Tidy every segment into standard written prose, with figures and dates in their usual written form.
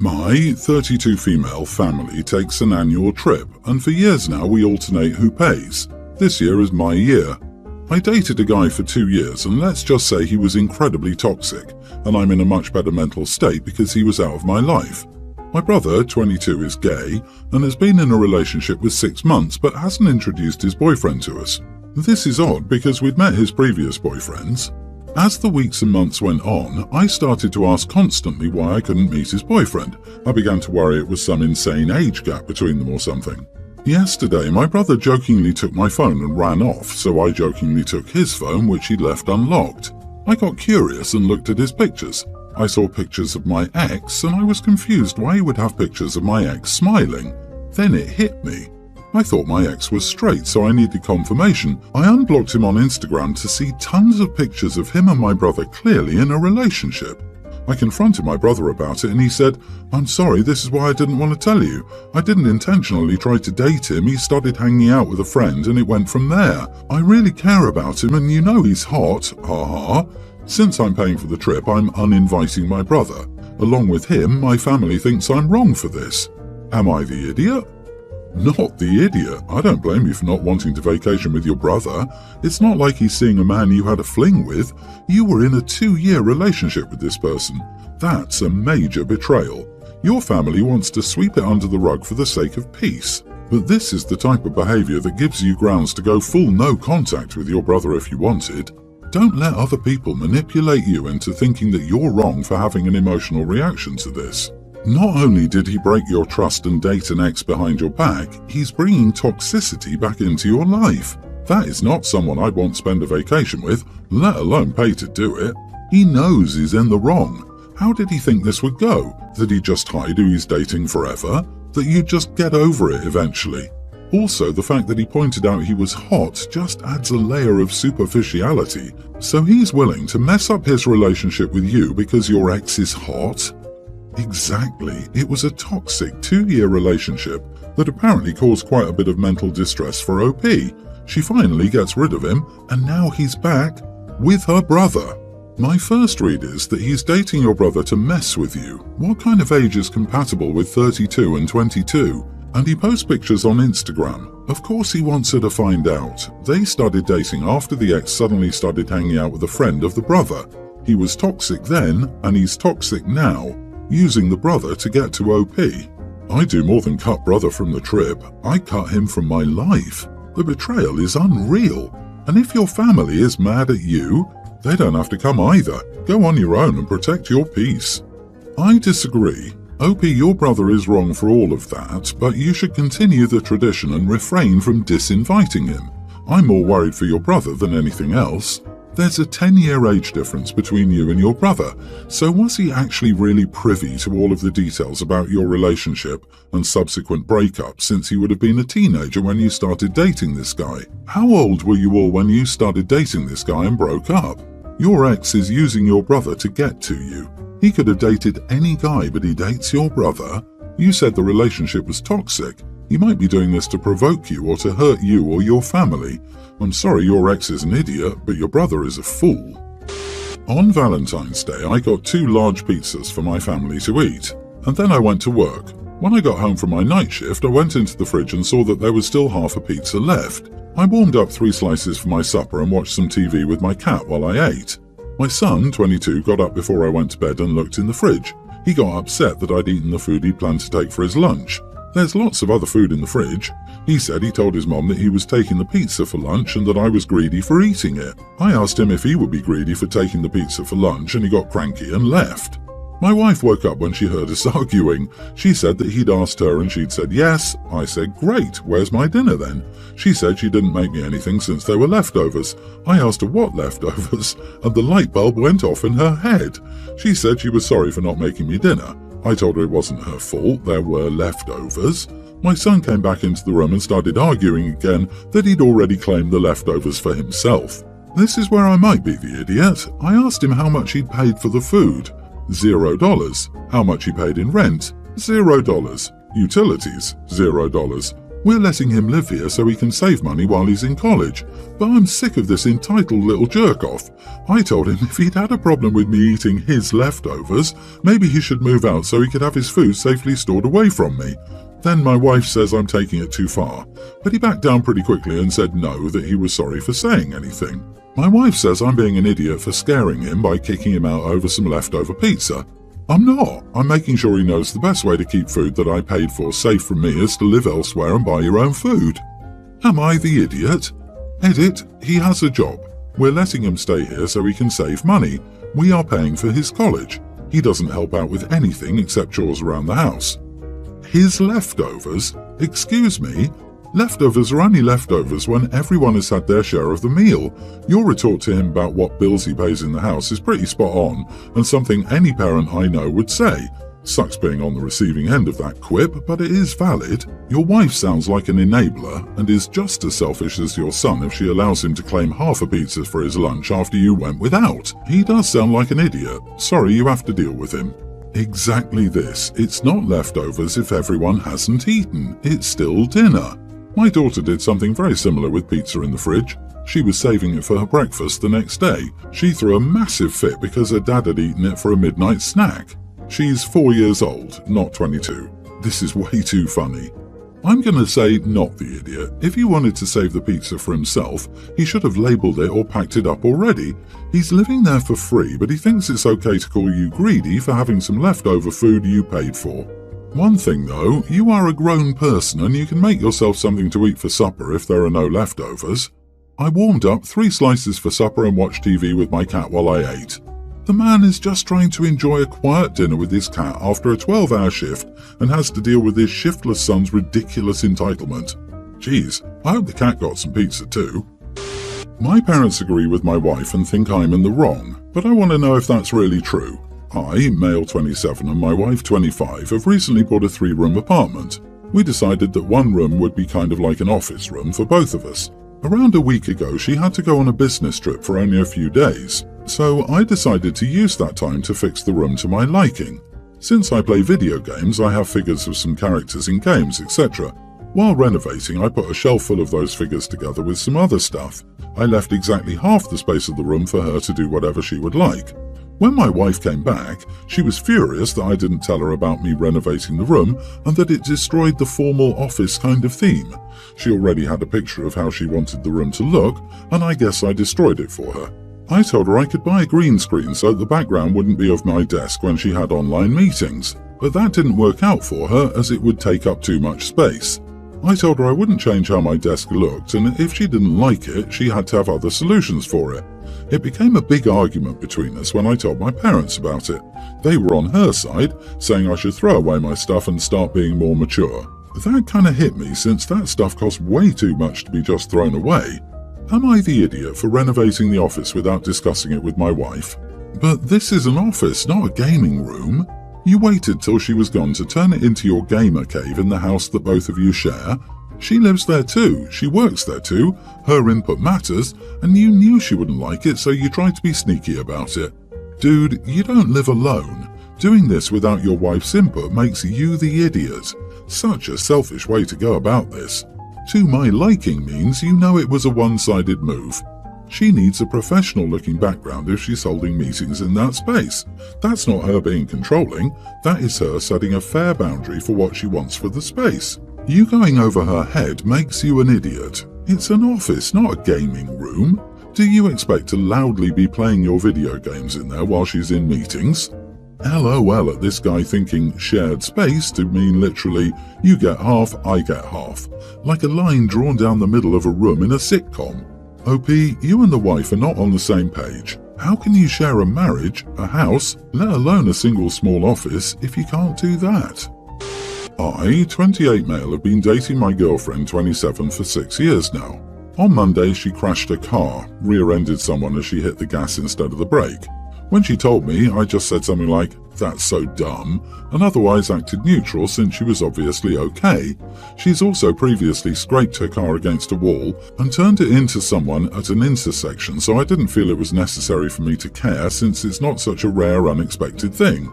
My 32 female family takes an annual trip, and for years now we alternate who pays. This year is my year. I dated a guy for 2 years, and let's just say he was incredibly toxic, and I'm in a much better mental state because he was out of my life. My brother, 22, is gay and has been in a relationship with 6 months but hasn't introduced his boyfriend to us. This is odd because we'd met his previous boyfriends. As the weeks and months went on, I started to ask constantly why I couldn't meet his boyfriend. I began to worry it was some insane age gap between them or something. Yesterday, my brother jokingly took my phone and ran off, so I jokingly took his phone, which he'd left unlocked. I got curious and looked at his pictures. I saw pictures of my ex, and I was confused why he would have pictures of my ex smiling. Then it hit me. I thought my ex was straight, so I needed confirmation. I unblocked him on Instagram to see tons of pictures of him and my brother clearly in a relationship. I confronted my brother about it and he said, "I'm sorry, this is why I didn't want to tell you. I didn't intentionally try to date him. He started hanging out with a friend and it went from there. I really care about him and you know he's hot, haha. Since I'm paying for the trip, I'm uninviting my brother. Along with him, my family thinks I'm wrong for this. Am I the idiot?" Not the idiot. I don't blame you for not wanting to vacation with your brother. It's not like he's seeing a man you had a fling with. You were in a 2-year relationship with this person. That's a major betrayal. Your family wants to sweep it under the rug for the sake of peace. But this is the type of behavior that gives you grounds to go full no contact with your brother if you wanted. Don't let other people manipulate you into thinking that you're wrong for having an emotional reaction to this. Not only did he break your trust and date an ex behind your back, he's bringing toxicity back into your life. That is not someone I'd want to spend a vacation with, let alone pay to do it. He knows he's in the wrong. How did he think this would go? That he'd just hide who he's dating forever? That you'd just get over it eventually? Also, the fact that he pointed out he was hot just adds a layer of superficiality. So he's willing to mess up his relationship with you because your ex is hot? Exactly. It was a toxic 2-year relationship that apparently caused quite a bit of mental distress for OP. She finally gets rid of him, and now he's back with her brother. My first read is that he's dating your brother to mess with you. What kind of age is compatible with 32 and 22? And he posts pictures on Instagram. Of course he wants her to find out. They started dating after the ex suddenly started hanging out with a friend of the brother. He was toxic then, and he's toxic now, using the brother to get to OP. I do more than cut brother from the trip. I cut him from my life. The betrayal is unreal. And if your family is mad at you, they don't have to come either. Go on your own and protect your peace. I disagree. OP, your brother is wrong for all of that, but you should continue the tradition and refrain from disinviting him. I'm more worried for your brother than anything else. There's a 10-year age difference between you and your brother, so was he actually really privy to all of the details about your relationship and subsequent breakup since he would have been a teenager when you started dating this guy? How old were you all when you started dating this guy and broke up? Your ex is using your brother to get to you. He could have dated any guy, but he dates your brother. You said the relationship was toxic. He might be doing this to provoke you or to hurt you or your family. I'm sorry your ex is an idiot, but your brother is a fool. On Valentine's Day, I got 2 large pizzas for my family to eat, and then I went to work. When I got home from my night shift, I went into the fridge and saw that there was still half a pizza left. I warmed up 3 slices for my supper and watched some TV with my cat while I ate. My son, 22, got up before I went to bed and looked in the fridge. He got upset that I'd eaten the food he planned to take for his lunch. There's lots of other food in the fridge. He said he told his mom that he was taking the pizza for lunch and that I was greedy for eating it. I asked him if he would be greedy for taking the pizza for lunch and he got cranky and left. My wife woke up when she heard us arguing. She said that he'd asked her and she'd said yes. I said, "Great, where's my dinner then?" She said she didn't make me anything since there were leftovers. I asked her what leftovers, and the light bulb went off in her head. She said she was sorry for not making me dinner. I told her it wasn't her fault, there were leftovers. My son came back into the room and started arguing again that he'd already claimed the leftovers for himself. This is where I might be the idiot. I asked him how much he'd paid for the food. $0. How much he paid in rent? $0. Utilities? $0. We're letting him live here so he can save money while he's in college, but I'm sick of this entitled little jerk-off. I told him if he'd had a problem with me eating his leftovers, maybe he should move out so he could have his food safely stored away from me. Then my wife says I'm taking it too far, but he backed down pretty quickly and said no, that he was sorry for saying anything. My wife says I'm being an idiot for scaring him by kicking him out over some leftover pizza. I'm not. I'm making sure he knows the best way to keep food that I paid for safe from me is to live elsewhere and buy your own food. Am I the idiot? Edit, he has a job. We're letting him stay here so he can save money. We are paying for his college. He doesn't help out with anything except chores around the house. His leftovers? Excuse me? Leftovers are only leftovers when everyone has had their share of the meal. Your retort to him about what bills he pays in the house is pretty spot on, and something any parent I know would say. Sucks being on the receiving end of that quip, but it is valid. Your wife sounds like an enabler, and is just as selfish as your son if she allows him to claim half a pizza for his lunch after you went without. He does sound like an idiot. Sorry you have to deal with him. Exactly this. It's not leftovers if everyone hasn't eaten. It's still dinner. My daughter did something very similar with pizza in the fridge. She was saving it for her breakfast the next day. She threw a massive fit because her dad had eaten it for a midnight snack. She's 4 years old, not 22. This is way too funny. I'm going to say not the idiot. If he wanted to save the pizza for himself, he should have labelled it or packed it up already. He's living there for free, but he thinks it's okay to call you greedy for having some leftover food you paid for. One thing though, you are a grown person and you can make yourself something to eat for supper if there are no leftovers. I warmed up 3 slices for supper and watched TV with my cat while I ate. The man is just trying to enjoy a quiet dinner with his cat after a 12-hour shift and has to deal with his shiftless son's ridiculous entitlement. Geez, I hope the cat got some pizza too. My parents agree with my wife and think I'm in the wrong, but I want to know if that's really true. I, male 27 and my wife 25, have recently bought a 3-room apartment. We decided that one room would be kind of like an office room for both of us. Around a week ago, she had to go on a business trip for only a few days, so I decided to use that time to fix the room to my liking. Since I play video games, I have figures of some characters in games, etc. While renovating, I put a shelf full of those figures together with some other stuff. I left exactly half the space of the room for her to do whatever she would like. When my wife came back, she was furious that I didn't tell her about me renovating the room and that it destroyed the formal office kind of theme. She already had a picture of how she wanted the room to look, and I guess I destroyed it for her. I told her I could buy a green screen so the background wouldn't be of my desk when she had online meetings, but that didn't work out for her as it would take up too much space. I told her I wouldn't change how my desk looked, and if she didn't like it, she had to have other solutions for it. It became a big argument between us when I told my parents about it. They were on her side, saying I should throw away my stuff and start being more mature. That kinda hit me since that stuff cost way too much to be just thrown away. Am I the idiot for renovating the office without discussing it with my wife? But this is an office, not a gaming room. You waited till she was gone to turn it into your gamer cave in the house that both of you share. She lives there too, she works there too, her input matters, and you knew she wouldn't like it, so you tried to be sneaky about it. Dude, you don't live alone. Doing this without your wife's input makes you the idiot. Such a selfish way to go about this. To my liking means you know it was a one-sided move. She needs a professional-looking background if she's holding meetings in that space. That's not her being controlling, that is her setting a fair boundary for what she wants for the space. You going over her head makes you an idiot. It's an office, not a gaming room. Do you expect to loudly be playing your video games in there while she's in meetings? LOL at this guy thinking shared space to mean literally, you get half, I get half. Like a line drawn down the middle of a room in a sitcom. OP, you and the wife are not on the same page. How can you share a marriage, a house, let alone a single small office, if you can't do that? I, 28 male, have been dating my girlfriend, 27, for 6 years now. On Monday, she crashed a car, rear-ended someone as she hit the gas instead of the brake. When she told me, I just said something like, "That's so dumb," and otherwise acted neutral since she was obviously okay. She's also previously scraped her car against a wall and turned it into someone at an intersection, so I didn't feel it was necessary for me to care since it's not such a rare, unexpected thing.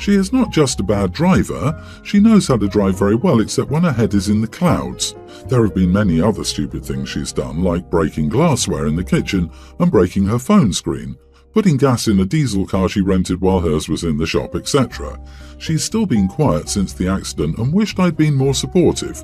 She is not just a bad driver, she knows how to drive very well except when her head is in the clouds. There have been many other stupid things she's done, like breaking glassware in the kitchen and breaking her phone screen, putting gas in a diesel car she rented while hers was in the shop, etc. She's still been quiet since the accident and wished I'd been more supportive.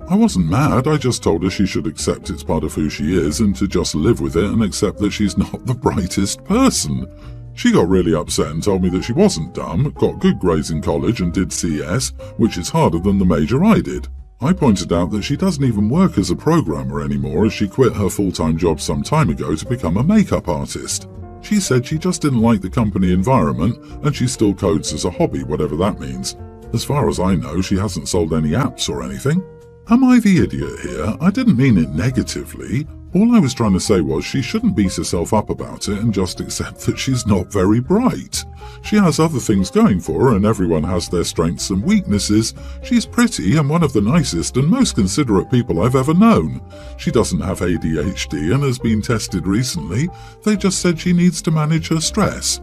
I wasn't mad, I just told her she should accept it's part of who she is and to just live with it and accept that she's not the brightest person. She got really upset and told me that she wasn't dumb, got good grades in college and did CS, which is harder than the major I did. I pointed out that she doesn't even work as a programmer anymore as she quit her full-time job some time ago to become a makeup artist. She said she just didn't like the company environment and she still codes as a hobby, whatever that means. As far as I know, she hasn't sold any apps or anything. Am I the idiot here? I didn't mean it negatively. All I was trying to say was she shouldn't beat herself up about it and just accept that she's not very bright. She has other things going for her and everyone has their strengths and weaknesses. She's pretty and one of the nicest and most considerate people I've ever known. She doesn't have ADHD and has been tested recently. They just said she needs to manage her stress.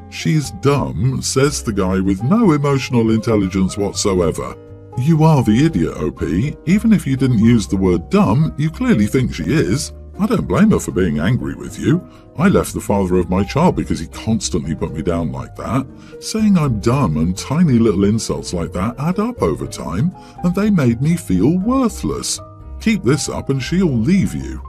She's dumb, says the guy with no emotional intelligence whatsoever. You are the idiot, OP. Even if you didn't use the word dumb, you clearly think she is. I don't blame her for being angry with you. I left the father of my child because he constantly put me down like that. Saying I'm dumb and tiny little insults like that add up over time, and they made me feel worthless. Keep this up and she'll leave you.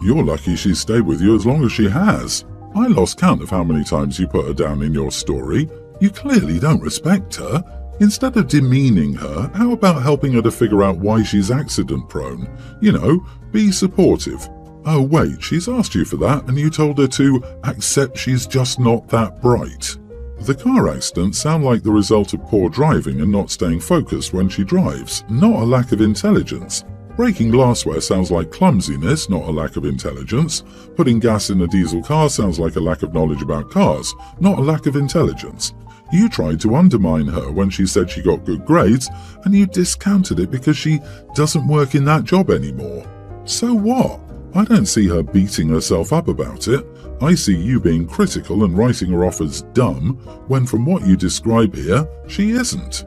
You're lucky she stayed with you as long as she has. I lost count of how many times you put her down in your story. You clearly don't respect her. Instead of demeaning her, how about helping her to figure out why she's accident-prone? You know, be supportive. Oh wait, she's asked you for that and you told her to accept she's just not that bright. The car accidents sound like the result of poor driving and not staying focused when she drives, not a lack of intelligence. Breaking glassware sounds like clumsiness, not a lack of intelligence. Putting gas in a diesel car sounds like a lack of knowledge about cars, not a lack of intelligence. You tried to undermine her when she said she got good grades, and you discounted it because she doesn't work in that job anymore. So what? I don't see her beating herself up about it. I see you being critical and writing her off as dumb, when from what you describe here, she isn't.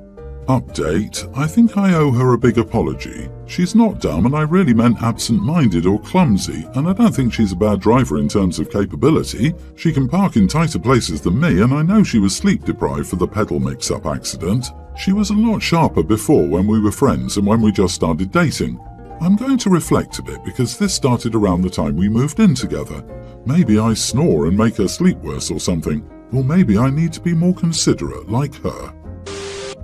Update, I think I owe her a big apology. She's not dumb and I really meant absent-minded or clumsy, and I don't think she's a bad driver in terms of capability. She can park in tighter places than me and I know she was sleep-deprived for the pedal mix-up accident. She was a lot sharper before when we were friends and when we just started dating. I'm going to reflect a bit because this started around the time we moved in together. Maybe I snore and make her sleep worse or something, or maybe I need to be more considerate like her.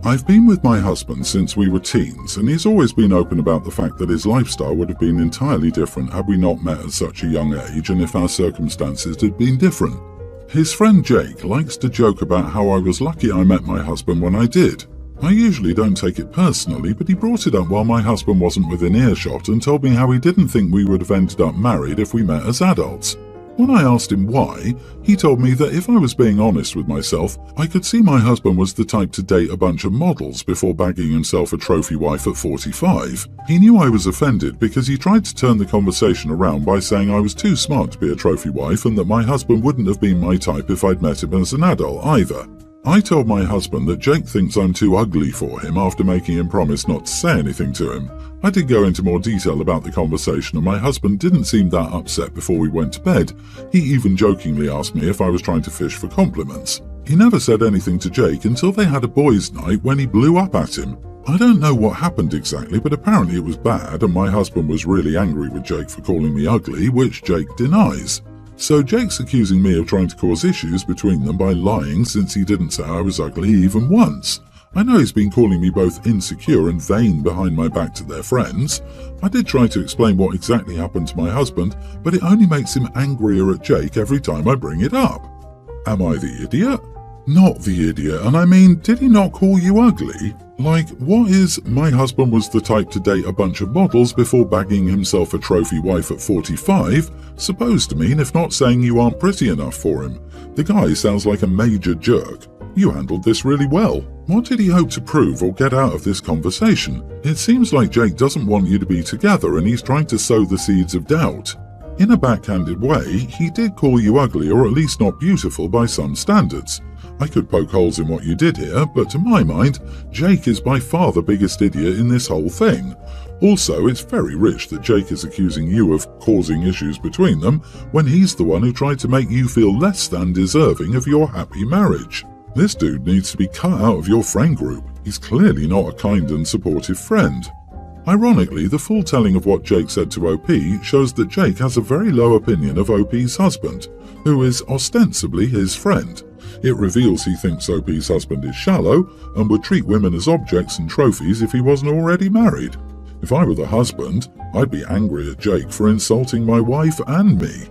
I've been with my husband since we were teens, and he's always been open about the fact that his lifestyle would have been entirely different had we not met at such a young age and if our circumstances had been different. His friend Jake likes to joke about how I was lucky I met my husband when I did. I usually don't take it personally, but he brought it up while my husband wasn't within earshot and told me how he didn't think we would have ended up married if we met as adults. When I asked him why, he told me that if I was being honest with myself, I could see my husband was the type to date a bunch of models before bagging himself a trophy wife at 45. He knew I was offended because he tried to turn the conversation around by saying I was too smart to be a trophy wife and that my husband wouldn't have been my type if I'd met him as an adult either. I told my husband that Jake thinks I'm too ugly for him after making him promise not to say anything to him. I did go into more detail about the conversation and my husband didn't seem that upset before we went to bed. He even jokingly asked me if I was trying to fish for compliments. He never said anything to Jake until they had a boys' night when he blew up at him. I don't know what happened exactly, but apparently it was bad and my husband was really angry with Jake for calling me ugly, which Jake denies. So Jake's accusing me of trying to cause issues between them by lying since he didn't say I was ugly even once. I know he's been calling me both insecure and vain behind my back to their friends. I did try to explain what exactly happened to my husband, but it only makes him angrier at Jake every time I bring it up. Am I the idiot? Not the idiot, and I mean, did he not call you ugly? Like, what is my husband was the type to date a bunch of models before bagging himself a trophy wife at 45 supposed to mean if not saying you aren't pretty enough for him? The guy sounds like a major jerk. You handled this really well. What did he hope to prove or get out of this conversation? It seems like Jake doesn't want you to be together and he's trying to sow the seeds of doubt. In a backhanded way, he did call you ugly or at least not beautiful by some standards. I could poke holes in what you did here, but to my mind, Jake is by far the biggest idiot in this whole thing. Also, it's very rich that Jake is accusing you of causing issues between them when he's the one who tried to make you feel less than deserving of your happy marriage. This dude needs to be cut out of your friend group. He's clearly not a kind and supportive friend. Ironically, the full telling of what Jake said to OP shows that Jake has a very low opinion of OP's husband, who is ostensibly his friend. It reveals he thinks OP's husband is shallow and would treat women as objects and trophies if he wasn't already married. If I were the husband, I'd be angry at Jake for insulting my wife and me.